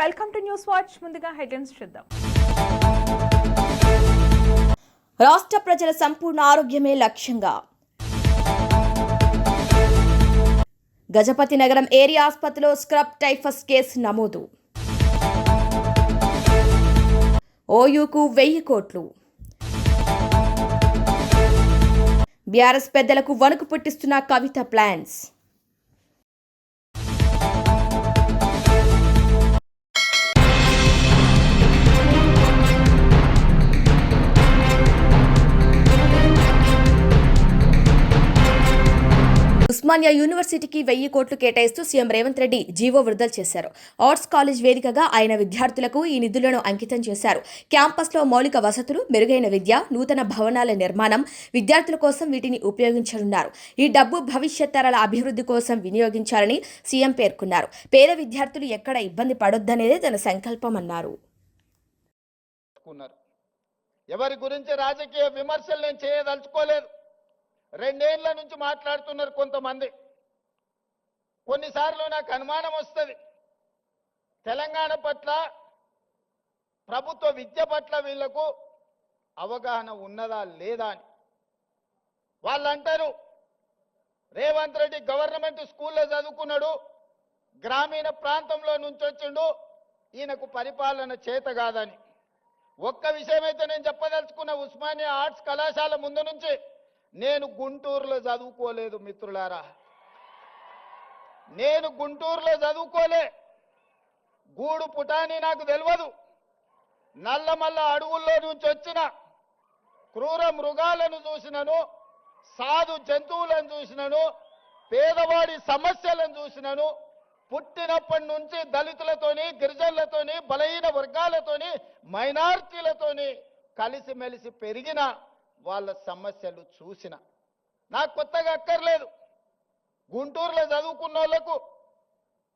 Welcome to news watch. ముందుగా headlines చూద్దాం. రాష్ట్ర ప్రజల సంపూర్ణ ఆరోగ్యమే లక్ష్యంగా గజపతి నగరం ఏరియా ఆసుపత్రిలో స్క్రబ్ టైఫస్ కేసు నమోదు. ఓయూకు 1000 కోట్లు. బీఆర్ఎస్ పెద్దలకు వణుకు పుట్టిస్తున్న కవిత ప్లాన్స్. ఉస్మానియా యూనివర్సిటీకి 1000 కోట్లు కేటాయిస్తూ సీఎం రేవంత్ రెడ్డి జీవో విడుదల చేశారు. ఆర్ట్స్ కాలేజ్ వేదికగా ఆయన విద్యార్థులకు ఈ నిధులను అంకితం చేశారు. క్యాంపస్లో మౌలిక వసతులు, మెరుగైన విద్య, నూతన భవనాల నిర్మాణం, విద్యార్థుల కోసం వీటిని ఉపయోగించనున్నారు. ఈ డబ్బు భవిష్యత్ తరాల అభివృద్ధి కోసం వినియోగించాలని సీఎం పేర్కొన్నారు. పేద విద్యార్థులు ఎక్కడ ఇబ్బంది పడొద్దనేదే తన సంకల్పమన్నారు. ఎవరి గురించి రాజకీయ విమర్శలు నేను చేయదలుచుకోలేదు. 2 ఏళ్ల నుంచి మాట్లాడుతున్నారు కొంతమంది. కొన్నిసార్లు నాకు అనుమానం వస్తుంది, తెలంగాణ పట్ల, ప్రభుత్వ విద్య పట్ల వీళ్లకు అవగాహన ఉన్నదా లేదా అని. వాళ్ళు అంటారు రేవంత్ రెడ్డి గవర్నమెంట్ స్కూల్లో చదువుకున్నాడు, గ్రామీణ ప్రాంతంలో నుంచి వచ్చిండు, ఈయనకు పరిపాలన చేత కాదని. ఒక్క విషయమైతే నేను చెప్పదలుచుకున్న, ఉస్మానియా ఆర్ట్స్ కళాశాల ముందు నుంచి నేను గుంటూరులో చదువుకోలేదు మిత్రులారా. నేను గుంటూరులో చదువుకోలే. గూడు పుటాని నాకు తెలియదు. నల్లమల్ల అడవుల్లో నుంచి వచ్చిన క్రూర మృగాలను చూసినను, సాధు జంతువులను చూసినను, పేదవాడి సమస్యలను చూసినను. పుట్టినప్పటి నుంచి దళితులతోని, గిరిజనులతోని, బలహీన వర్గాలతోని, మైనారిటీలతోని కలిసిమెలిసి పెరిగిన వాళ్ళ సమస్యలు చూసిన. నాకు కొత్తగా అక్కర్లేదు. గుంటూరులో చదువుకున్న వాళ్ళకు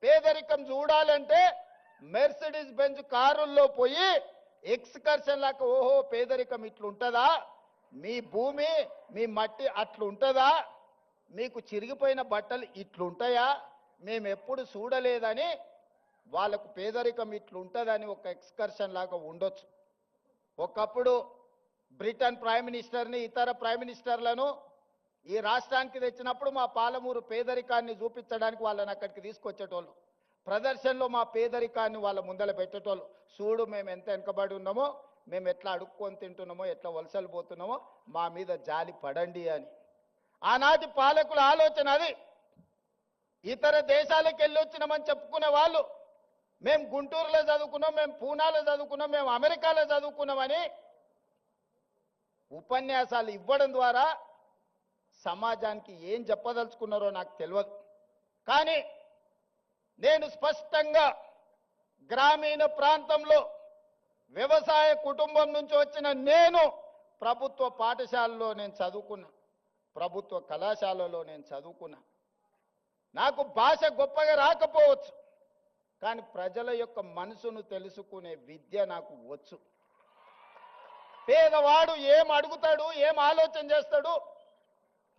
పేదరికం చూడాలంటే మెర్సిడీస్ బెంజ్ కారుల్లో పోయి ఎక్స్కర్షన్ లాగా, ఓహో పేదరికం ఇట్లుంటుందా, మీ భూమి మీ మట్టి అట్లుంటుందా, మీకు చిరిగిపోయిన బట్టలు ఇట్లుంటాయా, మేము ఎప్పుడు చూడలేదని వాళ్ళకు పేదరికం ఇట్లుంటుందని ఒక ఎక్స్కర్షన్ లాగా ఉండొచ్చు. ఒకప్పుడు బ్రిటన్ ప్రైమ్ మినిస్టర్ని, ఇతర ప్రైమ్ మినిస్టర్లను ఈ రాష్ట్రానికి తెచ్చినప్పుడు మా పాలమూరు పేదరికాన్ని చూపించడానికి వాళ్ళని అక్కడికి తీసుకొచ్చేటోళ్ళు. ప్రదర్శనలో మా పేదరికాన్ని వాళ్ళ ముందర పెట్టేటోళ్ళు. చూడు మేము ఎంత వెనుకబడి ఉన్నామో, మేము ఎట్లా అడుక్కొని తింటున్నామో, ఎట్లా వలసలు పోతున్నామో, మా మీద జాలి పడండి అని. ఆనాటి పాలకుల ఆలోచన అది. ఇతర దేశాలకు వెళ్ళి వచ్చినామని చెప్పుకునే వాళ్ళు మేము గుంటూరులో చదువుకున్నాం, మేము పూనాలో చదువుకున్నాం, మేము అమెరికాలో చదువుకున్నామని ఉపన్యాసాలు ఇవ్వడం ద్వారా సమాజానికి ఏం చెప్పదలుచుకున్నారో నాకు తెలియదు. కానీ నేను స్పష్టంగా గ్రామీణ ప్రాంతంలో వ్యవసాయ కుటుంబం నుంచి వచ్చిన నేను ప్రభుత్వ పాఠశాలలో నేను చదువుకున్నా, ప్రభుత్వ కళాశాలలో నేను చదువుకున్నా. నాకు భాష గొప్పగా రాకపోవచ్చు, కానీ ప్రజల యొక్క మనసును తెలుసుకునే విద్య నాకు వచ్చు. పేదవాడు ఏం అడుగుతాడు, ఏం ఆలోచన చేస్తాడు,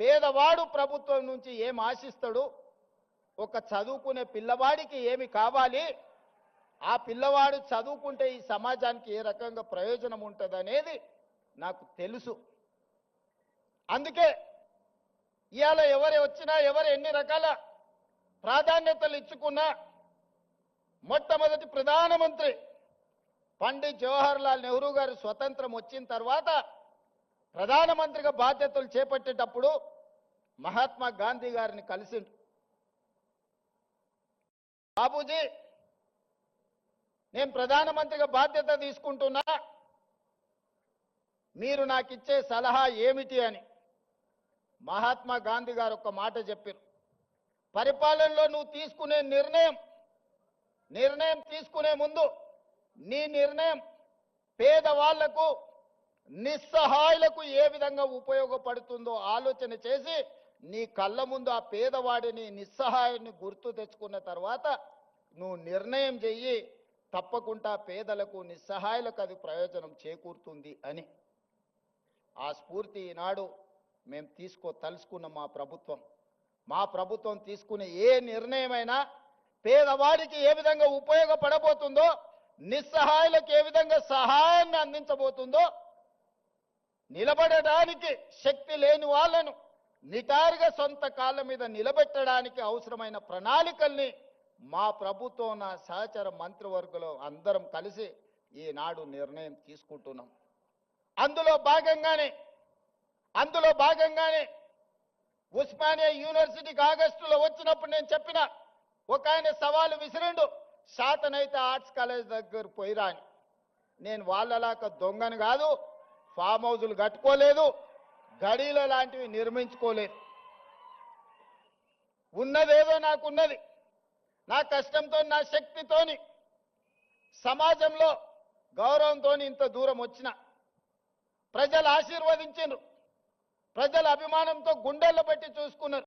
పేదవాడు ప్రభుత్వం నుంచి ఏం ఆశిస్తాడు, ఒక చదువుకునే పిల్లవాడికి ఏమి కావాలి, ఆ పిల్లవాడు చదువుకుంటే ఈ సమాజానికి ఏ రకంగా ప్రయోజనం ఉంటుంది అనేది నాకు తెలుసు. అందుకే ఇవాళ ఎవరు వచ్చినా, ఎవరు ఎన్ని రకాల ప్రాధాన్యతలు ఇచ్చుకున్నా, మొట్టమొదటి ప్రధానమంత్రి పండిత్ జవహర్లాల్ నెహ్రూ గారు స్వతంత్రం వచ్చిన తర్వాత ప్రధానమంత్రిగా బాధ్యతలు చేపట్టేటప్పుడు మహాత్మా గాంధీ గారిని కలిసిండు. బాబూజీ, నేను ప్రధానమంత్రిగా బాధ్యత తీసుకుంటున్నా, మీరు నాకు ఇచ్చే సలహా ఏమిటి అని. మహాత్మా గాంధీ గారు ఒక మాట చెప్పారు, పరిపాలనలో నువ్వు తీసుకునే నిర్ణయం తీసుకునే ముందు నీ నిర్ణయం పేదవాళ్లకు, నిస్సహాయులకు ఏ విధంగా ఉపయోగపడుతుందో ఆలోచన చేసి నీ కళ్ళ ముందు ఆ పేదవాడిని, నిస్సహాయుని గుర్తు తెచ్చుకున్న తర్వాత నువ్వు నిర్ణయం చెయ్యి, తప్పకుండా పేదలకు, నిస్సహాయులకు అది ప్రయోజనం చేకూరుతుంది అని. ఆ స్ఫూర్తి ఈనాడు మేము తలుసుకున్న మా ప్రభుత్వం తీసుకునే ఏ నిర్ణయమైనా పేదవాడికి ఏ విధంగా ఉపయోగపడబోతుందో, నిస్సహాయులకు ఏ విధంగా సహాయాన్ని అందించబోతుందో, నిలబడడానికి శక్తి లేని వాళ్ళను నిటారుగా సొంత కాళ్ళ మీద నిలబెట్టడానికి అవసరమైన ప్రణాళికల్ని మా ప్రభుత్వం, నా సహచర మంత్రివర్గంలో అందరం కలిసి ఈనాడు నిర్ణయం తీసుకుంటున్నాం. అందులో భాగంగానే ఉస్మానియా యూనివర్సిటీకి ఆగస్టులో వచ్చినప్పుడు నేను చెప్పిన, ఒక ఆయన సవాలు విసిరిండు, శాతనైతే ఆర్ట్స్ కాలేజ్ దగ్గర పోయిరా అని. నేను వాళ్ళలాగా దొంగను కాదు, ఫామ్ హౌజులు కట్టుకోలేదు, గడీల లాంటివి నిర్మించుకోలేదు. ఉన్నదేదో నాకున్నది, నా కష్టంతో, నా శక్తితోని, సమాజంలో గౌరవంతో ఇంత దూరం వచ్చిన. ప్రజలు ఆశీర్వదించారు, ప్రజల అభిమానంతో గుండెల్లో పెట్టి చూసుకున్నారు.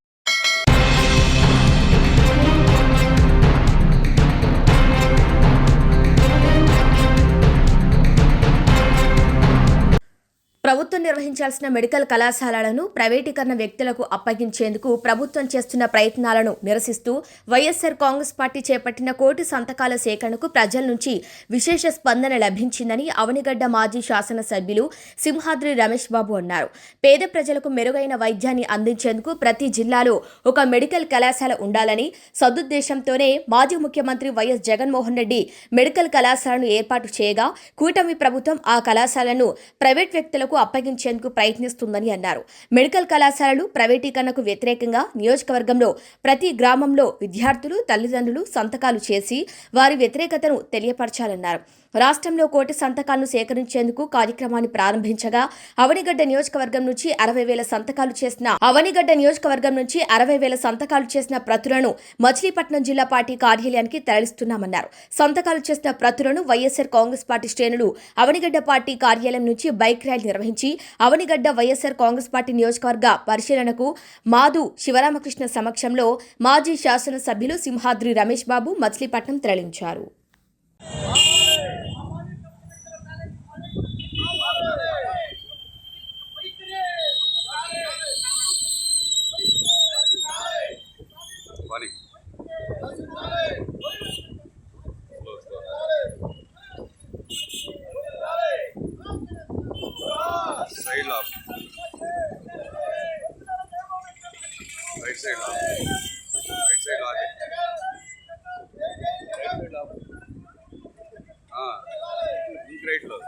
ప్రభుత్వం నిర్వహించాల్సిన మెడికల్ కళాశాలలను ప్రైవేటీకరణ వ్యక్తులకు అప్పగించేందుకు ప్రభుత్వం చేస్తున్న ప్రయత్నాలను నిరసిస్తూ వైఎస్సార్ కాంగ్రెస్ పార్టీ చేపట్టిన కోటి సంతకాల సేకరణకు ప్రజల నుంచి విశేష స్పందన లభించిందని అవనిగడ్డ మాజీ శాసనసభ్యులు సింహాద్రి రమేష్ బాబు అన్నారు. పేద ప్రజలకు మెరుగైన వైద్యాన్ని అందించేందుకు ప్రతి జిల్లాలో ఒక మెడికల్ కళాశాల ఉండాలని సదుద్దేశంతోనే మాజీ ముఖ్యమంత్రి వైఎస్ జగన్మోహన్ రెడ్డి మెడికల్ కళాశాలను ఏర్పాటు చేయగా కూటమి ప్రభుత్వం ఆ కళాశాలను ప్రైవేట్ వ్యక్తులకు అప్పగించేందుకు ప్రయత్నిస్తుందని అన్నారు. మెడికల్ కళాశాలలు ప్రైవేటీకరణకు వ్యతిరేకంగా నియోజకవర్గంలో ప్రతి గ్రామంలో విద్యార్థులు, తల్లిదండ్రులు సంతకాలు చేసి వారి వ్యతిరేకతను తెలియపరచాలన్నారు. రాష్ట్రంలో కోటి సంతకాలను సేకరించేందుకు కార్యక్రమాన్ని ప్రారంభించగా అవనిగడ్డ నియోజకవర్గం నుంచి 60,000 సంతకాలు చేసిన ప్రతులను మచిలీపట్నం జిల్లా పార్టీ కార్యాలయానికి తరలిస్తున్నామన్నారు. సంతకాలు చేసిన ప్రతులను వైఎస్సార్ కాంగ్రెస్ పార్టీ శ్రేణులు అవనిగడ్డ పార్టీ కార్యాలయం నుంచి బైక్ ర్యాలీ నిర్వహించి అవనిగడ్డ వైఎస్సార్ కాంగ్రెస్ పార్టీ నియోజకవర్గ పరిశీలనకు మాధు శివరామకృష్ణ సమక్షంలో మాజీ శాసనసభ్యులు సింహాద్రి రమేష్ బాబు మచిలీపట్నం తరలించారు. Side up. Right side up. Right side up. Right side up. Right low.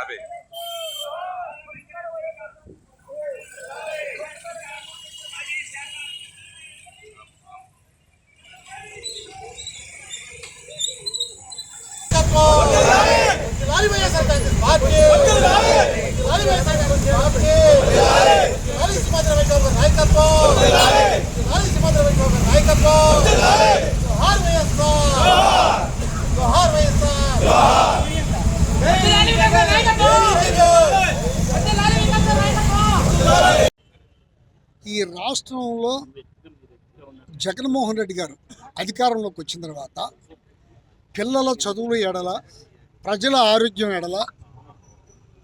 Abe. ఈ రాష్ట్రంలో జగన్మోహన్ రెడ్డి గారు అధికారంలోకి వచ్చిన తర్వాత పిల్లల చదువుల ఎడల, ప్రజల ఆరోగ్యం ఎడల,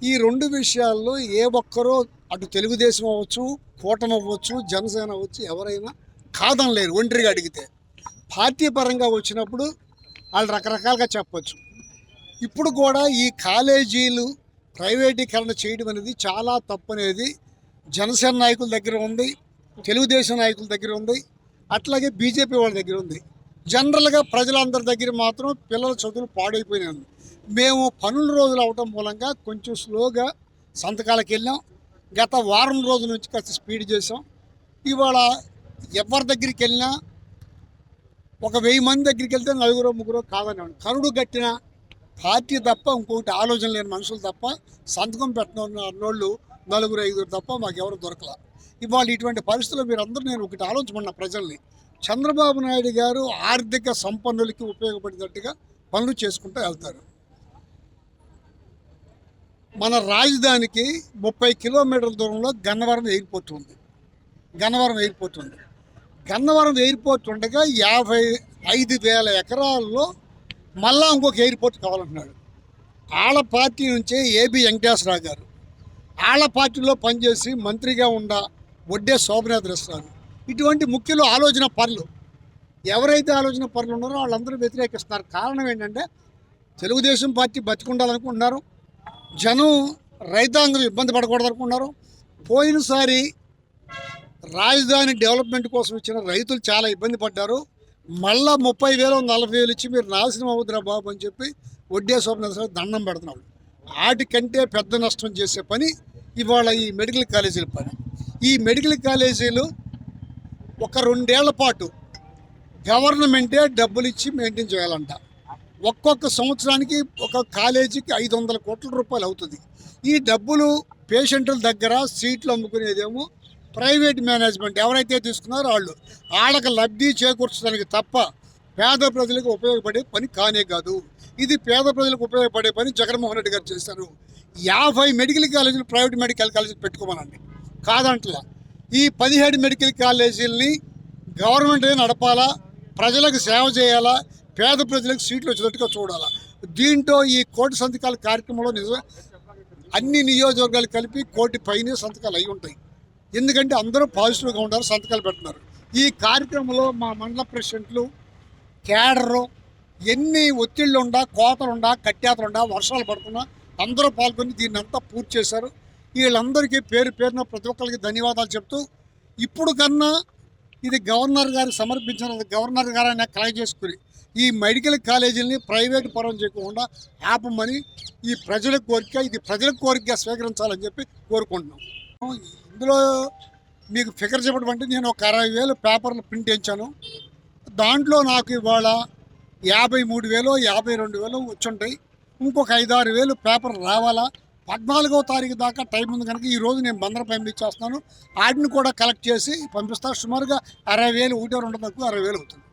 ఈ రెండు విషయాల్లో ఏ ఒక్కరో అటు తెలుగుదేశం అవ్వచ్చు, కూటమి అవ్వచ్చు, జనసేన అవ్వచ్చు, ఎవరైనా కాదనలేరు. ఒంటరిగా అడిగితే పార్టీ పరంగా వచ్చినప్పుడు వాళ్ళు రకరకాలుగా చెప్పచ్చు. ఇప్పుడు కూడా ఈ కాలేజీలు ప్రైవేటీకరణ చేయడం అనేది చాలా తప్పు అనేది జనసేన నాయకుల దగ్గర ఉంది, తెలుగుదేశం నాయకుల దగ్గర ఉంది, అట్లాగే బీజేపీ వాళ్ళ దగ్గర ఉంది. జనరల్గా ప్రజలందరి దగ్గర మాత్రం పిల్లల చదువులు పాడైపోయినాయి. మేము పనుల రోజులు అవటం మూలంగా కొంచెం స్లోగా సంతకాలకు వెళ్ళాం. గత వారం రోజుల నుంచి కాస్త స్పీడ్ చేసాం. ఇవాళ ఎవరి దగ్గరికి వెళ్ళినా ఒక 1000 మంది దగ్గరికి వెళ్తే 4-3 కాదని కరుడు కట్టిన పార్టీ తప్ప ఇంకొకటి ఆలోచన లేని మనుషులు తప్ప, సంతకం పెట్టిన అన్నోళ్ళు 4-5 తప్ప మాకెవరు దొరకల. ఇవాళ ఇటువంటి పరిస్థితుల్లో మీరందరూ నేను ఒకటి ఆలోచించమన్న ప్రజల్ని, చంద్రబాబు నాయుడు గారు ఆర్థిక సంపన్నులకి ఉపయోగపడేటట్టుగా పనులు చేసుకుంటూ వెళ్తారు. మన రాజధానికి 30 కిలోమీటర్ల దూరంలో గన్నవరం ఎయిర్పోర్ట్ ఉంది. గన్నవరం ఎయిర్పోర్ట్ ఉండగా 55,000 ఎకరాల్లో మళ్ళా ఇంకొక ఎయిర్పోర్ట్ కావాలంటున్నాడు. ఆళ్ళ పార్టీ నుంచే ఏబి వెంకటేశ్వరరావు గారు ఆళ్ళ పార్టీలో పనిచేసి మంత్రిగా ఉన్న వడ్డే శోభనాథ్ గారు ఇటువంటి ముఖ్యులు ఆలోచన పరులు ఎవరైతే ఆలోచన పరులు ఉన్నారో వాళ్ళందరూ వ్యతిరేకిస్తున్నారు. కారణం ఏంటంటే తెలుగుదేశం పార్టీ బతికుండాలనుకుంటున్నారు, జనం రైతాంగం ఇబ్బంది పడకూడదు అనుకుంటున్నారు. పోయినసారి రాజధాని డెవలప్మెంట్ కోసం ఇచ్చిన రైతులు చాలా ఇబ్బంది పడ్డారు. మళ్ళా 30,000 40,000 ఇచ్చి మీరు నాశనం అవుతురా బాబు అని చెప్పి వడ్డేశ్వర దండం పెడుతున్నాడు. వాటికంటే పెద్ద నష్టం చేసే పని ఇవాళ ఈ మెడికల్ కాలేజీల పని. ఈ మెడికల్ కాలేజీలు ఒక 2 ఏళ్ల పాటు గవర్నమెంటే డబ్బులు ఇచ్చి మెయింటైన్ చేయాలంట. ఒక్కొక్క సంవత్సరానికి ఒక కాలేజీకి 500 కోట్ల రూపాయలు అవుతుంది. ఈ డబ్బులు పేషెంట్ల దగ్గర సీట్లు అమ్ముకునేదేమో ప్రైవేట్ మేనేజ్మెంట్ ఎవరైతే తీసుకున్నారో వాళ్ళకి లబ్ధి చేకూర్చడానికి తప్ప పేద ప్రజలకు ఉపయోగపడే పని కానే కాదు. ఇది పేద ప్రజలకు ఉపయోగపడే పని జగన్మోహన్ రెడ్డి గారు చేశారు. 50 మెడికల్ కాలేజీలు ప్రైవేట్ మెడికల్ కాలేజీలు పెట్టుకోమనండి, కాదంటలా. ఈ 17 మెడికల్ కాలేజీలని గవర్నమెంటే నడపాలా, ప్రజలకు సేవ చేయాలా, పేద ప్రజలకు సీట్లు వచ్చేటట్టుగా చూడాలా. దీంట్లో ఈ కోటి సంతకాల కార్యక్రమంలో అన్ని నియోజకవర్గాలు కలిపి 1 కోటి పైనే సంతకాలు అయి ఉంటాయి. ఎందుకంటే అందరూ పాజిటివ్గా ఉంటారు, సంతకాలు పెడుతున్నారు. ఈ కార్యక్రమంలో మా మండల ప్రెసిడెంట్లు, కేడరు, ఎన్ని ఒత్తిళ్ళు ఉండా, కోతలుండా, కట్యాతలుండా, వర్షాలు పడుతున్నా అందరూ పాల్గొని దీన్ని అంతా పూర్తి చేశారు. వీళ్ళందరికీ పేరు పేరున ప్రతి ఒక్కరికి ధన్యవాదాలు చెప్తూ, ఇప్పుడు కన్నా ఇది గవర్నర్ గారికి సమర్పించిన గవర్నర్ గారు ఆయన కలెక్ట్ చేసుకుని ఈ మెడికల్ కాలేజీలని ప్రైవేటు పరం చేయకుండా ఆపమని ఈ ప్రజల కోరిక, ఇది ప్రజల కోరికగా స్వీకరించాలని చెప్పి కోరుకుంటున్నాం. ఇందులో మీకు ఫిగర్ చెప్పడం అంటే నేను ఒక 60,000 పేపర్లు ప్రింట్ చేయించాను. దాంట్లో నాకు ఇవాళ 53,000 52,000 వచ్చుంటాయి. ఇంకొక 5-6 పేపర్ రావాలా. 14వ తారీఖు దాకా టైం ఉంది కనుక ఈరోజు నేను బందర పంపించేస్తున్నాను. వాటిని కూడా కలెక్ట్ చేసి పంపిస్తా. సుమారుగా 60,000 ఒకటో రెండు తక్కువ 60,000 అవుతుంది.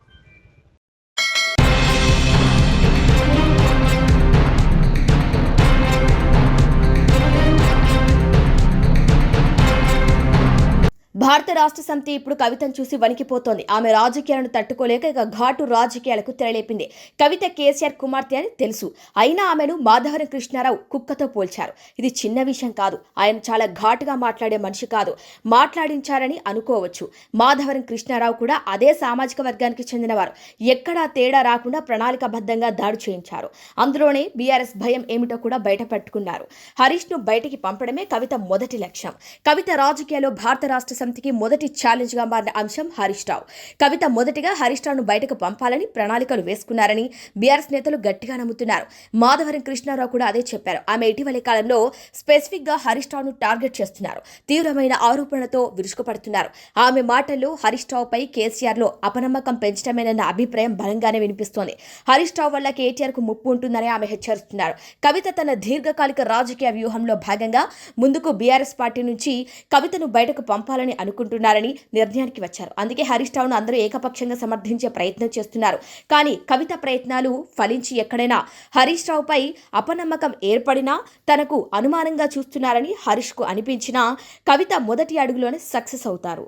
భారత రాష్ట్ర సమితి ఇప్పుడు కవితను చూసి వణికిపోతోంది. ఆమె రాజకీయాలను తట్టుకోలేక ఇక ఘాటు రాజకీయాలకు తెరలేపింది. కవిత కేసీఆర్ కుమార్తె అని తెలుసు, అయినా ఆమెను మాధవరం కృష్ణారావు కుక్కతో పోల్చారు. ఇది చిన్న విషయం కాదు. ఆయన చాలా ఘాటుగా మాట్లాడే మనిషి కాదు, మాట్లాడించారని అనుకోవచ్చు. మాధవరం కృష్ణారావు కూడా అదే సామాజిక వర్గానికి చెందినవారు. ఎక్కడా తేడా రాకుండా ప్రణాళికాబద్ధంగా దాడి చేయించారు. అందులోనే బీఆర్ఎస్ భయం ఏమిటో కూడా బయట పెట్టుకున్నారు. హరీష్ ను బయటికి పంపడమే కవిత మొదటి లక్ష్యం. కవిత రాజకీయాల్లో భారత రాష్ట్ర సమితికి మొదటి ఛాలెంజ్ గా మారిన అంశం హరీష్ రావు. కవిత మొదటిగా హరీష్ రావును బయటకు పంపాలని ప్రణాళికలు వేసుకున్నారని బీఆర్ఎస్ నేతలు గట్టిగా నమ్ముతున్నారు. మాధవరం కృష్ణారావు కూడా అదే చెప్పారు. ఆమె ఇటీవలి కాలంలో స్పెసిఫిక్ గా హరీష్ రావును టార్గెట్ చేస్తున్నారు. తీవ్రమైన ఆరోపణలతో విరుచుకుపడుతున్నారు. ఆమె మాటల్లో హరీష్ రావుపై కేసీఆర్ లో అపనమ్మకం పెంచడమేనన్న అభిప్రాయం బలంగానే వినిపిస్తోంది. హరీష్ రావు వల్ల కేటీఆర్ కు ముప్పు ఉంటుందని ఆమె హెచ్చరిస్తున్నారు. కవిత తన దీర్ఘకాలిక రాజకీయ వ్యూహంలో భాగంగా ముందుకు బీఆర్ఎస్ పార్టీ నుంచి కవితను బయటకు పంపాలని అనుకుంటున్నారని నిర్ణయానికి వచ్చారు. అందుకే హరీష్ రావును అందరూ ఏకపక్షంగా సమర్థించే ప్రయత్నం చేస్తున్నారు. కానీ కవిత ప్రయత్నాలు ఫలించి ఎక్కడైనా హరీష్ రావుపై అపనమ్మకం ఏర్పడినా తనకు అనుమానంగా చూస్తున్నారని హరీష్ కు అనిపించినా కవిత మొదటి అడుగులోనే సక్సెస్ అవుతారు.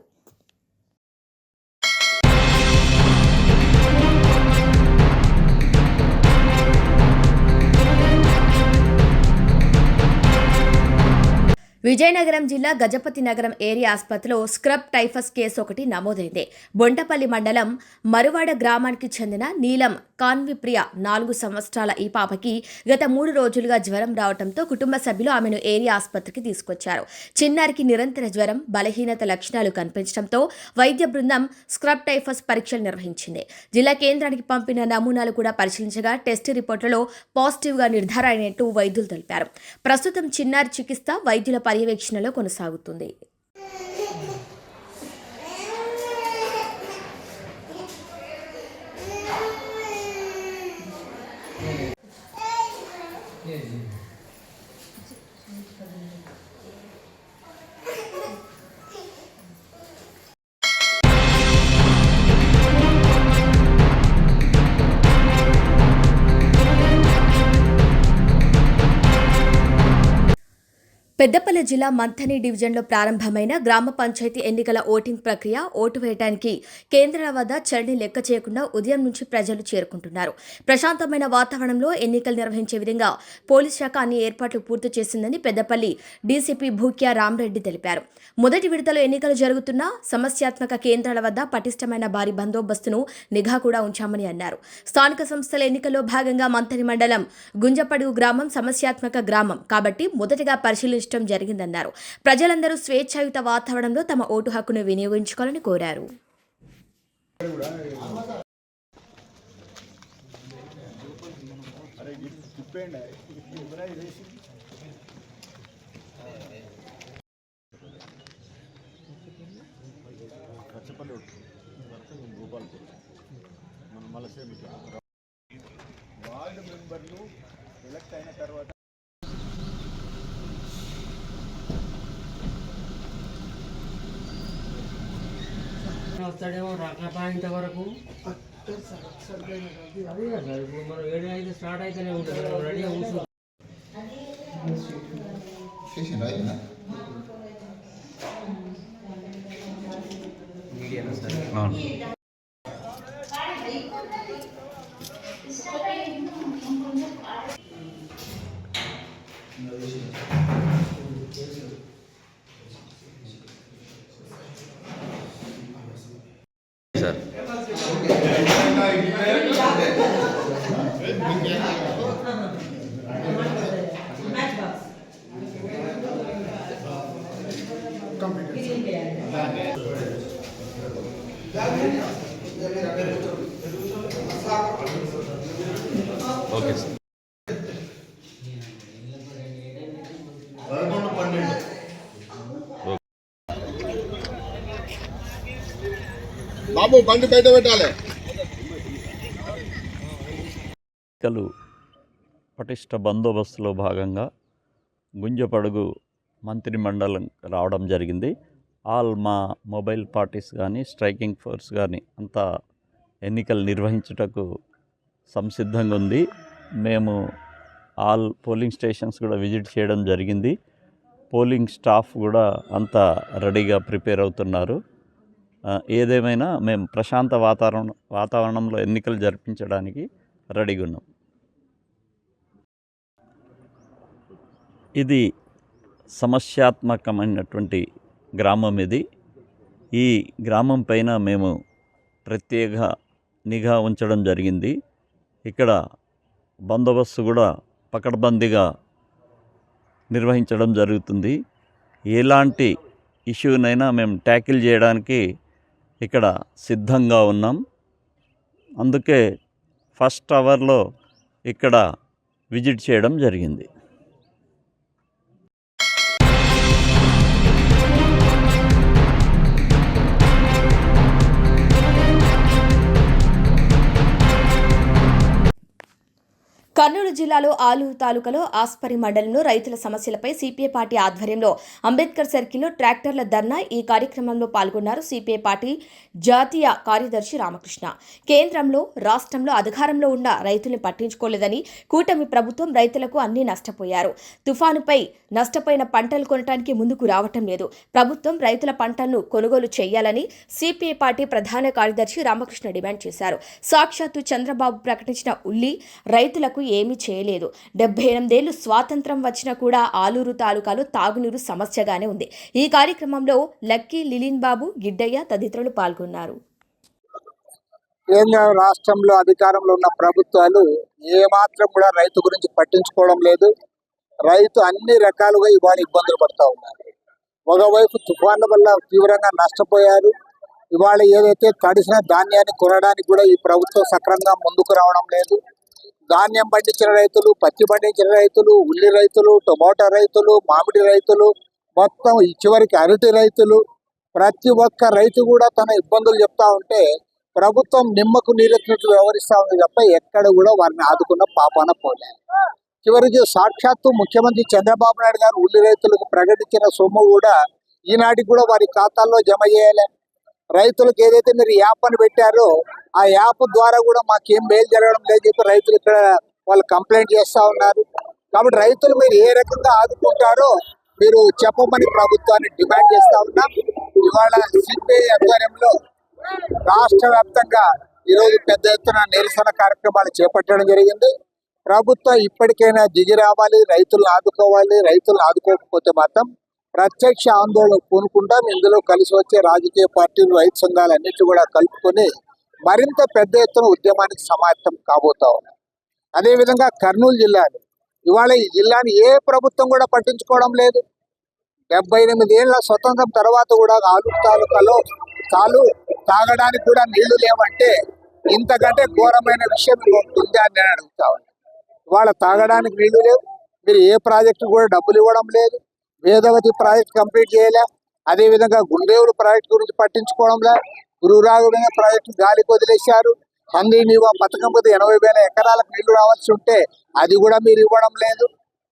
విజయనగరం జిల్లా గజపతి నగరం ఏరియా ఆసుపత్రిలో స్క్రబ్ టైఫస్ కేసు ఒకటి నమోదైంది. బొంటపల్లి మండలం మరువాడ గ్రామానికి చెందిన నీలం కాన్విప్రియ 4 సంవత్సరాల ఈ పాపకి గత 3 రోజులుగా జ్వరం రావడంతో కుటుంబ సభ్యులు ఆమెను ఏరియా ఆసుపత్రికి తీసుకొచ్చారు. చిన్నారికి నిరంతర జ్వరం, బలహీనత లక్షణాలు కనిపించడంతో వైద్య బృందం స్క్రబ్ టైఫస్ పరీక్షలు నిర్వహించింది. జిల్లా కేంద్రానికి పంపిన నమూనాలు కూడా పరిశీలించగా టెస్ట్ రిపోర్టులలో పాజిటివ్గా నిర్ధారణ అయినట్టు వైద్యులు తెలిపారు. ప్రస్తుతం చిన్నారి చికిత్స వైద్యుల పర్యవేక్షణలో కొనసాగుతుంది. పెద్దపల్లి జిల్లా మంథని డివిజన్లో ప్రారంభమైన గ్రామ పంచాయతీ ఎన్నికల ఓటింగ్ ప్రక్రియ ఓటు వేయడానికి కేంద్రాల వద్ద చర్ని లెక్క చేయకుండా ఉదయం నుంచి ప్రజలు చేరుకుంటున్నారు. ప్రశాంతమైన వాతావరణంలో ఎన్నికలు నిర్వహించే విధంగా పోలీస్ శాఖ అన్ని ఏర్పాట్లు పూర్తి చేసిందని పెద్దపల్లి డీసీపీ భూక్యా రామరెడ్డి తెలిపారు. మొదటి విడతలో ఎన్నికలు జరుగుతున్న సమస్యాత్మక కేంద్రాల వద్ద పటిష్టమైన భారీ బందోబస్తును నిఘా కూడా ఉంచామని అన్నారు. స్థానిక సంస్థల ఎన్నికల్లో భాగంగా మంథని మండలం గుంజపడుగు గ్రామం సమస్యాత్మక గ్రామం కాబట్టి మొదటిగా పరిశీలించడం జరిగిందన్నారు. ప్రజలందరూ స్వేచ్ఛాయుత వాతావరణంలో తమ ఓటు హక్కును వినియోగించుకోవాలని కోరారు. వార్డు మెంబర్లు ఎలక్ట్ అయిన తర్వాత వస్తాడేమో రాకపోయేంత వరకు అదే సార్ ఇప్పుడు మనం 7 అయితే స్టార్ట్ అయితేనే ఉంటుంది రెడీగా కూర్చో సార్ ఓకే సార్ బాబు బండి బయట పెట్టాలి. ఎన్నికలు పటిష్ట బందోబస్తులో భాగంగా గుంజపడుగు మంత్రి మండలం రావడం జరిగింది. ఆల్ మా మొబైల్ పార్టీస్ కానీ స్ట్రైకింగ్ ఫోర్స్ కానీ అంతా ఎన్నికలు నిర్వహించుటకు సంసిద్ధంగా ఉంది. మేము ఆల్ పోలింగ్ స్టేషన్స్ కూడా విజిట్ చేయడం జరిగింది. పోలింగ్ స్టాఫ్ కూడా అంతా రెడీగా ప్రిపేర్ అవుతున్నారు. ఏదేమైనా మేము ప్రశాంత వాతావరణంలో ఎన్నికలు జరిపించడానికి రెడీగా ఉన్నాం. ఇది సమస్యాత్మకమైనటువంటి గ్రామం. ఈ గ్రామం పైన మేము ప్రత్యేక నిఘా ఉంచడం జరిగింది. ఇక్కడ బందోబస్తు కూడా పకడ్బందీగా నిర్వహించడం జరుగుతుంది. ఎలాంటి ఇష్యూనైనా మేము ట్యాకిల్ చేయడానికి ఇక్కడ సిద్ధంగా ఉన్నాం. అందుకే ఫస్ట్ అవర్లో ఇక్కడ విజిట్ చేయడం జరిగింది. కర్నూలు జిల్లాలో ఆలూరు తాలూకాలో ఆస్పరి మండలంలో రైతుల సమస్యలపై సిపిఐ పార్టీ ఆధ్వర్యంలో అంబేద్కర్ సర్కిల్లో ట్రాక్టర్ల ధర్నా. ఈ కార్యక్రమంలో పాల్గొన్నారు సిపిఐ పార్టీ జాతీయ కార్యదర్శి రామకృష్ణ. కేంద్రంలో రాష్ట్రంలో అధికారంలో ఉన్న రైతుల్ని పట్టించుకోలేదని, కూటమి ప్రభుత్వం రైతులకు అన్నీ నష్టపోయారు. తుఫానుపై నష్టపోయిన పంటలు కొనడానికి ముందుకు రావటం లేదు. ప్రభుత్వం రైతుల పంటలను కొనుగోలు చేయాలని సిపిఐ పార్టీ ప్రధాన కార్యదర్శి రామకృష్ణ డిమాండ్ చేశారు. సాక్షాత్తు చంద్రబాబు ప్రకటించిన ఉల్లి రైతులకు ఏమీ చేయలేదు. 78 ఏళ్లు స్వాతంత్రం వచ్చినా కూడా ఆలూరు తాలూకాలో తాగునీరు సమస్యగానే ఉంది. ఈ కార్యక్రమంలో లక్కీ, లిలిన్ బాబు, గిడ్డయ్య తదితరులు పాల్గొన్నారు. కేంద్ర రాష్ట్రంలో అధికారంలో ఉన్న ప్రభుత్వాలు ఏమాత్రం కూడా రైతు గురించి పట్టించుకోవడం లేదు. రైతు అన్ని రకాలుగా ఇవాళ ఇబ్బందులు పడుతూ ఉన్నారు. ఒకవైపు తుఫాన్ల వల్ల తీవ్రంగా నష్టపోయారు. ఇవాళ ఏదైతే తడిసిన ధాన్యాన్ని కొనడానికి కూడా ఈ ప్రభుత్వం సక్రమంగా ముందుకు రావడం లేదు. ధాన్యం పండించిన రైతులు, పత్తి పండించిన రైతులు, ఉల్లి రైతులు, టొమాటో రైతులు, మామిడి రైతులు, మొత్తం చివరికి అరటి రైతులు, ప్రతి ఒక్క రైతు కూడా తన ఇబ్బందులు చెప్తా ఉంటే ప్రభుత్వం నిమ్మకు నీరెత్తినట్లు వ్యవహరిస్తూ ఉంది తప్ప ఎక్కడ కూడా వారిని ఆదుకున్న పాపాన పోలే. చివరికి సాక్షాత్తు ముఖ్యమంత్రి చంద్రబాబు నాయుడు గారు ఉల్లి రైతులకు ప్రకటించిన సొమ్ము కూడా ఈనాటికి కూడా వారి ఖాతాల్లో జమ చేయాలి. రైతులకు ఏదైతే మీరు యాప్ అని పెట్టారో ఆ యాప్ ద్వారా కూడా మాకేం మేలు జరగడం లేదు చెప్పి రైతులు ఇక్కడ వాళ్ళు కంప్లైంట్ చేస్తూ ఉన్నారు. కాబట్టి రైతులు మీరు ఏ రకంగా ఆదుకుంటారో మీరు చెప్పమని ప్రభుత్వాన్ని డిమాండ్ చేస్తా ఉన్నాం. ఇవాళ సిపిఐ ఆధ్వర్యంలో రాష్ట్ర వ్యాప్తంగా ఈరోజు పెద్ద ఎత్తున నిరసన కార్యక్రమాలు చేపట్టడం జరిగింది. ప్రభుత్వం ఇప్పటికైనా దిగి రావాలి, రైతులను ఆదుకోవాలి. రైతులను ఆదుకోకపోతే మాత్రం ప్రత్యక్ష ఆందోళన పూనుకుంటాం. ఇందులో కలిసి వచ్చే రాజకీయ పార్టీలు, రైతు సంఘాలన్నిటి కూడా కలుపుకొని మరింత పెద్ద ఎత్తున ఉద్యమానికి సమాయత్తం కాబోతా ఉన్నాం. అదేవిధంగా కర్నూలు జిల్లాలో ఇవాళ ఈ జిల్లాని ఏ ప్రభుత్వం కూడా పట్టించుకోవడం లేదు. 78 ఏళ్ల స్వతంత్రం తర్వాత కూడా ఆలూరు తాలూకాలో తాగడానికి కూడా నీళ్లు లేవంటే ఇంతకంటే ఘోరమైన విషయం ఉందా అని నేను అడుగుతా ఉన్నాను. ఇవాళ తాగడానికి నీళ్లు లేవు. మీరు ఏ ప్రాజెక్టు కూడా డబ్బులు ఇవ్వడం లేదు. వేదవతి ప్రాజెక్ట్ కంప్లీట్ చేయలే. అదేవిధంగా గుండేవుడు ప్రాజెక్టు గురించి పట్టించుకోవడం లేదు. గురురాఘవేంద్ర ప్రాజెక్టు గాలికి వదిలేశారు. హందీ నీవా పథకం మీద 80,000 ఎకరాలకు నీళ్లు రావాల్సి ఉంటే అది కూడా మీరు ఇవ్వడం లేదు.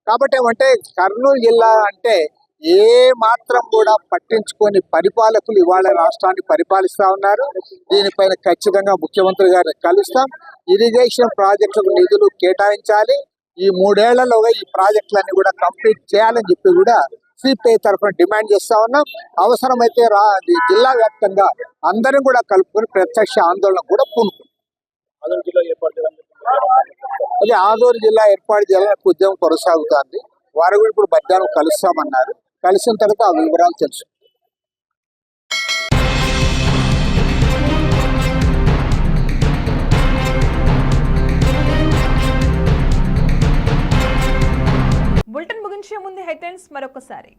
కాబట్టి ఏమంటే కర్నూలు జిల్లా అంటే ఏ మాత్రం కూడా పట్టించుకొని పరిపాలకులు ఇవాళ రాష్ట్రాన్ని పరిపాలిస్తా ఉన్నారు. దీనిపైన ఖచ్చితంగా ముఖ్యమంత్రి గారిని కలుస్తాం. ఇరిగేషన్ ప్రాజెక్టులకు నిధులు కేటాయించాలి. ఈ 3 ఏళ్లలోగా ఈ ప్రాజెక్టులన్నీ కూడా కంప్లీట్ చేయాలని చెప్పి కూడా సిపిఐ తరఫున డిమాండ్ చేస్తా ఉన్నాం. అవసరమైతే జిల్లా వ్యాప్తంగా అందరం కూడా కలుపుకొని ప్రత్యక్ష ఆందోళన కూడా పూనుకుంటాం. అదే ఆదూరు జిల్లా ఏర్పాటు చేయాలని ఉద్యమం కొనసాగుతోంది. వారు కూడా ఇప్పుడు మధ్యాహ్నం కలుస్తామన్నారు. కలిసిన తర్వాత ఆ వివరాలు తెలుసు. బులెటిన్ ముగించే ముందు హెడ్లైన్స్ మరొకసారి.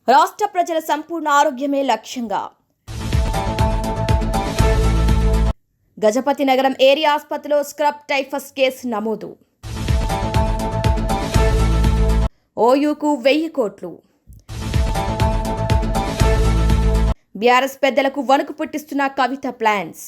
రాష్ట్ర ప్రజల సంపూర్ణ ఆరోగ్యమే లక్ష్యంగా గజపతి నగరం ఏరియా ఆసుపత్రిలో స్క్రబ్ టైఫస్ కేసు నమోదు. ఓయూకు 1000 కోట్లు. బీఆర్ఎస్ పెద్దలకు వణుకు పుట్టిస్తున్న కవిత ప్లాన్స్.